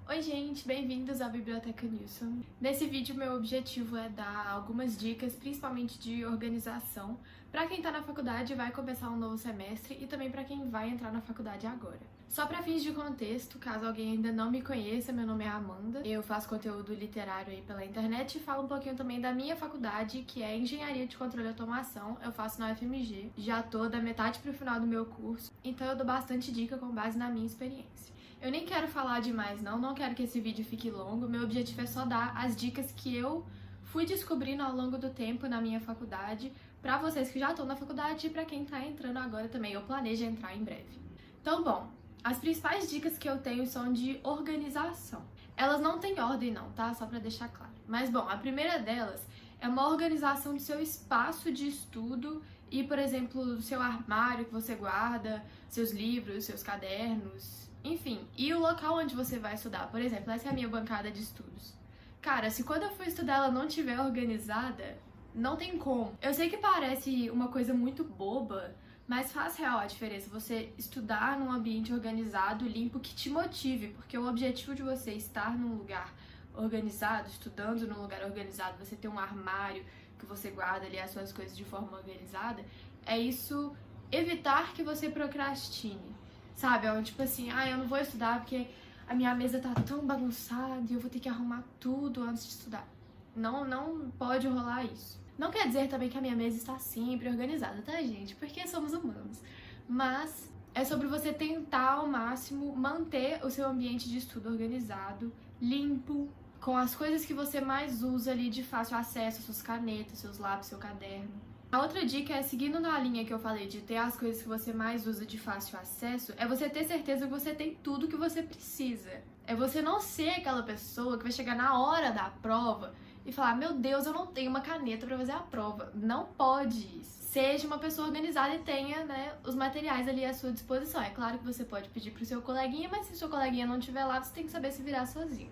Oi gente, bem-vindos à Biblioteca Nilson. Nesse vídeo meu objetivo é dar algumas dicas, principalmente de organização, para quem tá na faculdade e vai começar um novo semestre e também para quem vai entrar na faculdade agora. Só para fins de contexto, caso alguém ainda não me conheça, meu nome é Amanda, eu faço conteúdo literário aí pela internet e falo um pouquinho também da minha faculdade, que é Engenharia de Controle e Automação, eu faço na UFMG, já tô da metade pro final do meu curso, então eu dou bastante dica com base na minha experiência. Eu nem quero falar demais não quero que esse vídeo fique longo, meu objetivo é só dar as dicas que eu fui descobrindo ao longo do tempo na minha faculdade, pra vocês que já estão na faculdade e pra quem tá entrando agora também, eu planejo entrar em breve. Então, bom, as principais dicas que eu tenho são de organização. Elas não têm ordem não, tá? Só pra deixar claro. Mas, bom, a primeira delas é uma organização do seu espaço de estudo e, por exemplo, do seu armário que você guarda, seus livros, seus cadernos, enfim, e o local onde você vai estudar. Por exemplo, essa é a minha bancada de estudos. Cara, se quando eu for estudar ela não estiver organizada, não tem como. Eu sei que parece uma coisa muito boba, mas faz real a diferença você estudar num ambiente organizado, limpo, que te motive, porque o objetivo de você estar num lugar organizado, estudando num lugar organizado, você ter um armário que você guarda ali as suas coisas de forma organizada, é isso evitar que você procrastine. Sabe, é tipo assim, eu não vou estudar porque a minha mesa tá tão bagunçada e eu vou ter que arrumar tudo antes de estudar. Não pode rolar isso. Não quer dizer também que a minha mesa está sempre organizada, tá, gente? Porque somos humanos. Mas é sobre você tentar ao máximo manter o seu ambiente de estudo organizado, limpo, com as coisas que você mais usa ali de fácil acesso, suas canetas, seus lápis, seu caderno. A outra dica é, seguindo na linha que eu falei de ter as coisas que você mais usa de fácil acesso, é você ter certeza que você tem tudo que você precisa. É você não ser aquela pessoa que vai chegar na hora da prova e falar, meu Deus, eu não tenho uma caneta pra fazer a prova. Não pode isso. Seja uma pessoa organizada e tenha, os materiais ali à sua disposição. É claro que você pode pedir pro seu coleguinha, mas se o seu coleguinha não estiver lá, você tem que saber se virar sozinho.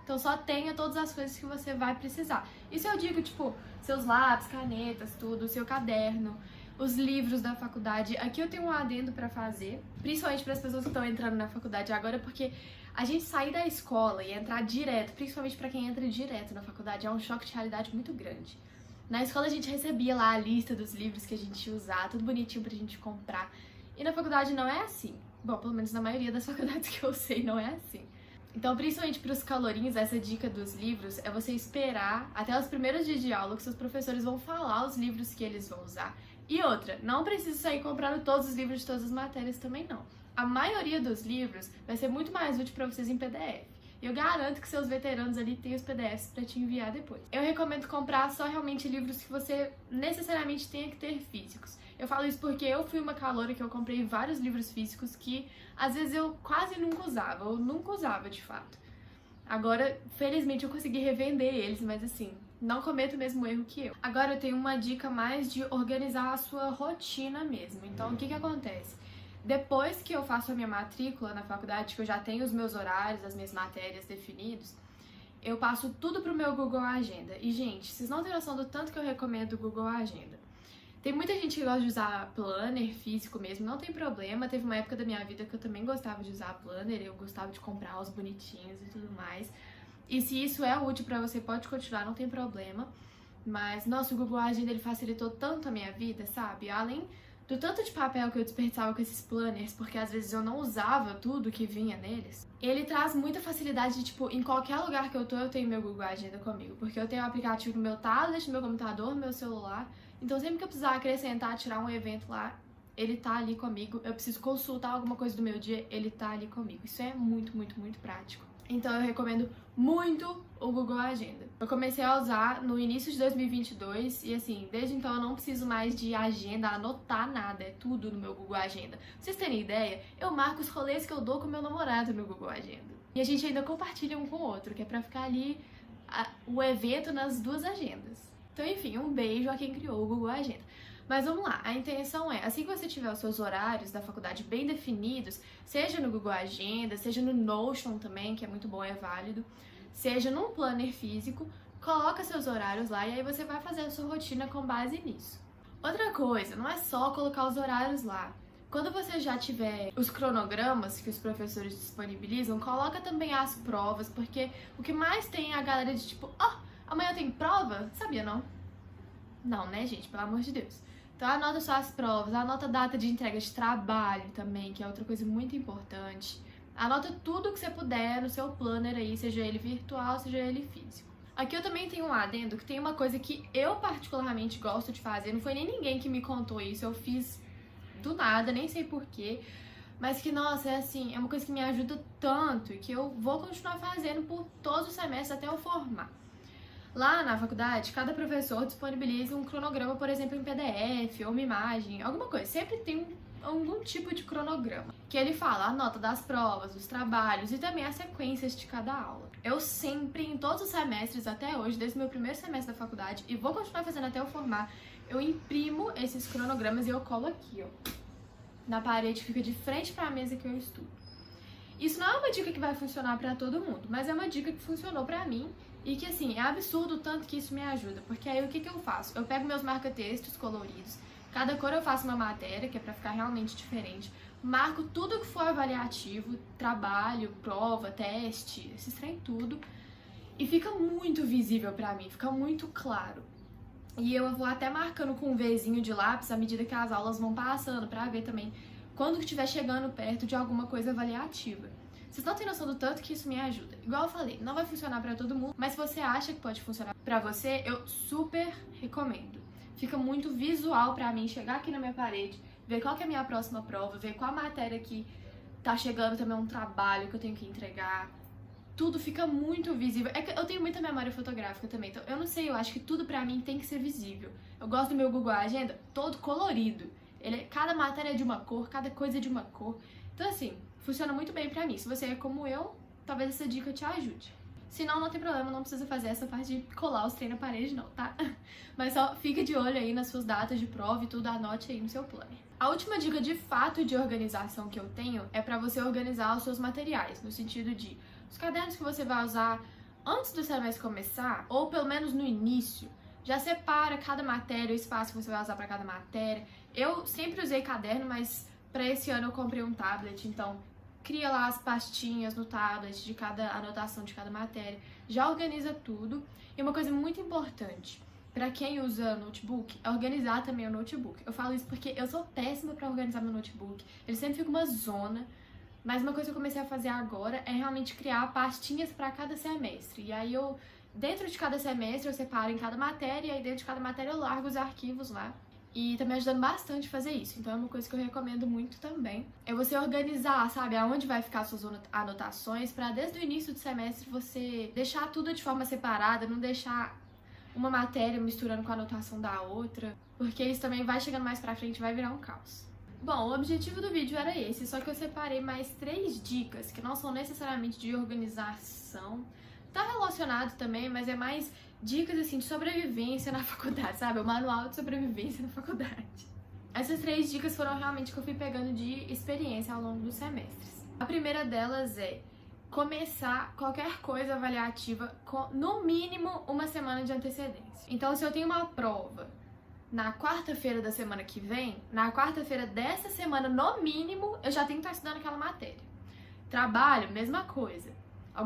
Então só tenha todas as coisas que você vai precisar. Isso eu digo, tipo, seus lápis, canetas, tudo, seu caderno, os livros da faculdade. Aqui eu tenho um adendo pra fazer, principalmente para as pessoas que estão entrando na faculdade agora, porque a gente sair da escola e entrar direto, principalmente pra quem entra direto na faculdade, é um choque de realidade muito grande. Na escola a gente recebia lá a lista dos livros que a gente ia usar, tudo bonitinho pra gente comprar. E na faculdade não é assim. Bom, pelo menos na maioria das faculdades que eu sei não é assim. Então, principalmente para os calorinhos, essa dica dos livros é você esperar até os primeiros dias de aula que seus professores vão falar os livros que eles vão usar. E outra, não precisa sair comprando todos os livros de todas as matérias também não. A maioria dos livros vai ser muito mais útil para vocês em PDF. E eu garanto que seus veteranos ali têm os PDFs para te enviar depois. Eu recomendo comprar só realmente livros que você necessariamente tenha que ter físicos. Eu falo isso porque eu fui uma caloura que eu comprei vários livros físicos que às vezes eu quase nunca usava, ou nunca usava de fato. Agora, felizmente, eu consegui revender eles, mas assim, não cometa o mesmo erro que eu. Agora eu tenho uma dica mais de organizar a sua rotina mesmo. Então, o que acontece? Depois que eu faço a minha matrícula na faculdade, que eu já tenho os meus horários, as minhas matérias definidos, eu passo tudo pro meu Google Agenda. E, gente, vocês não têm noção do tanto que eu recomendo o Google Agenda. Tem muita gente que gosta de usar planner físico mesmo, não tem problema. Teve uma época da minha vida que eu também gostava de usar planner, eu gostava de comprar os bonitinhos e tudo mais. E se isso é útil pra você, pode continuar, não tem problema. Mas, nossa, o Google Agenda, ele facilitou tanto a minha vida, sabe? Além do tanto de papel que eu desperdiçava com esses planners, porque às vezes eu não usava tudo que vinha neles, ele traz muita facilidade de, tipo, em qualquer lugar que eu tô, eu tenho meu Google Agenda comigo, porque eu tenho o aplicativo no meu tablet, no meu computador, no meu celular, então sempre que eu precisar acrescentar, tirar um evento lá, ele tá ali comigo, eu preciso consultar alguma coisa do meu dia, ele tá ali comigo. Isso é muito, muito, muito prático. Então eu recomendo muito o Google Agenda. Eu comecei a usar no início de 2022 e assim, desde então eu não preciso mais de agenda, anotar nada, é tudo no meu Google Agenda. Pra vocês terem ideia, eu marco os rolês que eu dou com meu namorado no Google Agenda. E a gente ainda compartilha um com o outro, que é pra ficar ali o evento nas duas agendas. Então enfim, um beijo a quem criou o Google Agenda. Mas vamos lá, a intenção é, assim que você tiver os seus horários da faculdade bem definidos, seja no Google Agenda, seja no Notion também, que é muito bom, é válido, seja num planner físico, coloca seus horários lá e aí você vai fazer a sua rotina com base nisso. Outra coisa, não é só colocar os horários lá. Quando você já tiver os cronogramas que os professores disponibilizam, coloca também as provas, porque o que mais tem é a galera de tipo, amanhã tem prova? Sabia não? Não, né, gente? Pelo amor de Deus. Então anota só as provas, anota a data de entrega de trabalho também, que é outra coisa muito importante. Anota tudo que você puder no seu planner aí, seja ele virtual, seja ele físico. Aqui eu também tenho um adendo, que tem uma coisa que eu particularmente gosto de fazer, não foi nem ninguém que me contou isso, eu fiz do nada, nem sei porquê, mas que, nossa, é assim, é uma coisa que me ajuda tanto e que eu vou continuar fazendo por todos os semestres até eu formar. Lá na faculdade, cada professor disponibiliza um cronograma, por exemplo, em PDF ou uma imagem, alguma coisa. Sempre tem algum tipo de cronograma. Que ele fala a nota das provas, os trabalhos e também as sequências de cada aula. Eu sempre, em todos os semestres até hoje, desde o meu primeiro semestre da faculdade, e vou continuar fazendo até eu formar, eu imprimo esses cronogramas e eu colo aqui, ó, na parede, fica de frente para a mesa que eu estudo. Isso não é uma dica que vai funcionar para todo mundo, mas é uma dica que funcionou para mim e que, assim, é absurdo o tanto que isso me ajuda, porque aí o que eu faço? Eu pego meus marca-textos coloridos, cada cor eu faço uma matéria, que é pra ficar realmente diferente, marco tudo que for avaliativo, trabalho, prova, teste, esses trem tudo, e fica muito visível pra mim, fica muito claro. E eu vou até marcando com um Vzinho de lápis à medida que as aulas vão passando, pra ver também quando que estiver chegando perto de alguma coisa avaliativa. Vocês não têm noção do tanto que isso me ajuda. Igual eu falei, não vai funcionar pra todo mundo, mas se você acha que pode funcionar pra você, eu super recomendo. Fica muito visual pra mim chegar aqui na minha parede, ver qual que é a minha próxima prova, ver qual matéria que tá chegando também, um trabalho que eu tenho que entregar. Tudo fica muito visível. É que eu tenho muita memória fotográfica também, então eu não sei, eu acho que tudo pra mim tem que ser visível. Eu gosto do meu Google Agenda todo colorido. Cada matéria é de uma cor, cada coisa é de uma cor. Então assim, funciona muito bem pra mim. Se você é como eu, talvez essa dica te ajude. Se não, não tem problema, não precisa fazer essa parte de colar os treinos na parede não, tá? Mas só fica de olho aí nas suas datas de prova e tudo, anote aí no seu planner. A última dica de fato de organização que eu tenho é pra você organizar os seus materiais, no sentido de os cadernos que você vai usar antes do semestre começar, ou pelo menos no início, já separa cada matéria, o espaço que você vai usar pra cada matéria. Eu sempre usei caderno, mas pra esse ano eu comprei um tablet, então cria lá as pastinhas no tablet de cada anotação de cada matéria, já organiza tudo. E uma coisa muito importante, pra quem usa notebook, é organizar também o notebook. Eu falo isso porque eu sou péssima pra organizar meu notebook, ele sempre fica uma zona, mas uma coisa que eu comecei a fazer agora é realmente criar pastinhas pra cada semestre. E aí dentro de cada semestre eu separo em cada matéria, e aí dentro de cada matéria eu largo os arquivos lá. E tá me ajudando bastante a fazer isso, então é uma coisa que eu recomendo muito também. É você organizar, sabe, aonde vai ficar suas anotações, pra desde o início do semestre você deixar tudo de forma separada, não deixar uma matéria misturando com a anotação da outra, porque isso também vai chegando mais pra frente e vai virar um caos. Bom, o objetivo do vídeo era esse, só que eu separei mais 3 dicas, que não são necessariamente de organização. Tá relacionado também, mas é mais dicas assim de sobrevivência na faculdade, sabe? O manual de sobrevivência na faculdade. Essas 3 dicas foram realmente que eu fui pegando de experiência ao longo dos semestres. A primeira delas é começar qualquer coisa avaliativa com, no mínimo, uma semana de antecedência. Então, se eu tenho uma prova na quarta-feira da semana que vem, na quarta-feira dessa semana, no mínimo, eu já tenho que estar estudando aquela matéria. Trabalho, mesma coisa.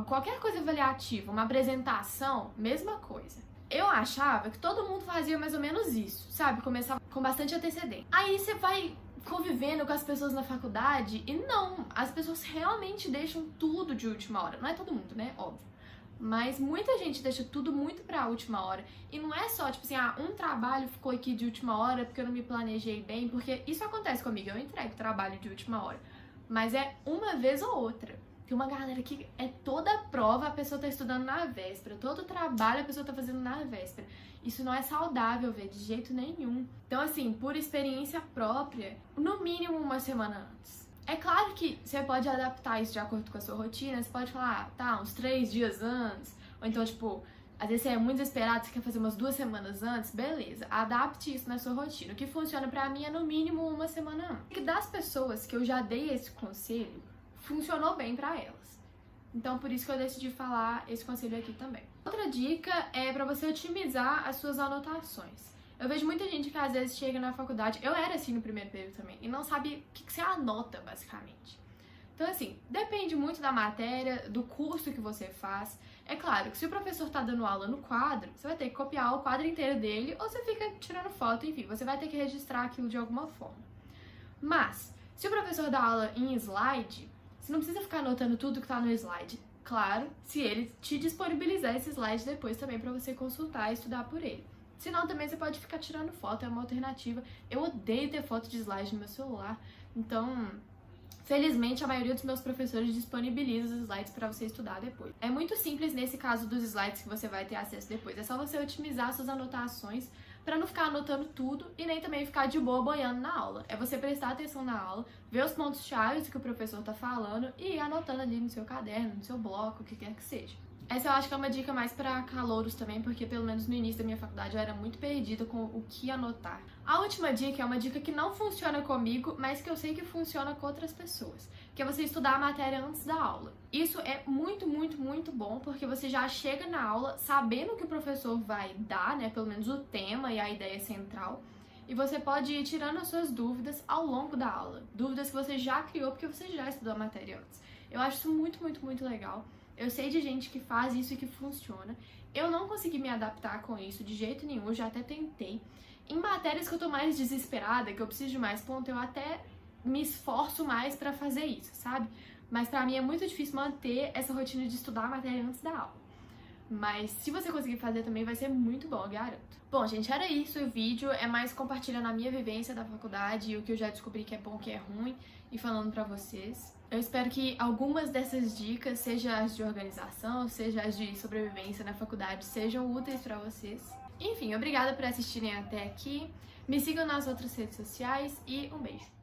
Qualquer coisa avaliativa, uma apresentação, mesma coisa. Eu achava que todo mundo fazia mais ou menos isso, sabe? Começava com bastante antecedência. Aí você vai convivendo com as pessoas na faculdade e não, as pessoas realmente deixam tudo de última hora. Não é todo mundo, né? Óbvio. Mas muita gente deixa tudo muito pra última hora. E não é só, tipo assim, um trabalho ficou aqui de última hora porque eu não me planejei bem, porque isso acontece comigo, eu entrego trabalho de última hora. Mas é uma vez ou outra. Tem uma galera que é toda prova a pessoa tá estudando na véspera, todo trabalho a pessoa tá fazendo na véspera. Isso não é saudável, ver de jeito nenhum. Então, assim, por experiência própria, no mínimo uma semana antes. É claro que você pode adaptar isso de acordo com a sua rotina, você pode falar, tá, uns 3 dias antes, ou então, tipo, às vezes você é muito desesperado, você quer fazer umas 2 semanas antes, beleza, adapte isso na sua rotina. O que funciona pra mim é no mínimo uma semana antes. E das pessoas que eu já dei esse conselho, funcionou bem pra elas. Então, por isso que eu decidi falar esse conselho aqui também. Outra dica é pra você otimizar as suas anotações. Eu vejo muita gente que às vezes chega na faculdade, eu era assim no primeiro período também, e não sabe o que você anota, basicamente. Então, assim, depende muito da matéria, do curso que você faz. É claro que se o professor tá dando aula no quadro, você vai ter que copiar o quadro inteiro dele, ou você fica tirando foto, enfim, você vai ter que registrar aquilo de alguma forma. Mas, se o professor dá aula em slide, você não precisa ficar anotando tudo que tá no slide. Claro, se ele te disponibilizar esse slide depois também para você consultar e estudar por ele. Senão também você pode ficar tirando foto, é uma alternativa. Eu odeio ter foto de slide no meu celular, então felizmente a maioria dos meus professores disponibiliza os slides para você estudar depois. É muito simples nesse caso dos slides que você vai ter acesso depois, é só você otimizar suas anotações para não ficar anotando tudo e nem também ficar de boa boiando na aula. É você prestar atenção na aula, ver os pontos-chave que o professor tá falando e ir anotando ali no seu caderno, no seu bloco, o que quer que seja. Essa eu acho que é uma dica mais para calouros também, porque pelo menos no início da minha faculdade eu era muito perdida com o que anotar. A última dica é uma dica que não funciona comigo, mas que eu sei que funciona com outras pessoas, que é você estudar a matéria antes da aula. Isso é muito, muito, muito bom, porque você já chega na aula sabendo o que o professor vai dar, né, pelo menos o tema e a ideia central, e você pode ir tirando as suas dúvidas ao longo da aula, dúvidas que você já criou porque você já estudou a matéria antes. Eu acho isso muito, muito, muito legal. Eu sei de gente que faz isso e que funciona. Eu não consegui me adaptar com isso de jeito nenhum, eu já até tentei. Em matérias que eu tô mais desesperada, que eu preciso de mais ponto, eu até me esforço mais pra fazer isso, sabe? Mas pra mim é muito difícil manter essa rotina de estudar a matéria antes da aula. Mas se você conseguir fazer também vai ser muito bom, eu garanto. Bom, gente, era isso. O vídeo é mais compartilhando a minha vivência da faculdade e o que eu já descobri que é bom, que é ruim, e falando pra vocês. Eu espero que algumas dessas dicas, seja as de organização, seja as de sobrevivência na faculdade, sejam úteis pra vocês. Enfim, obrigada por assistirem até aqui. Me sigam nas outras redes sociais e um beijo.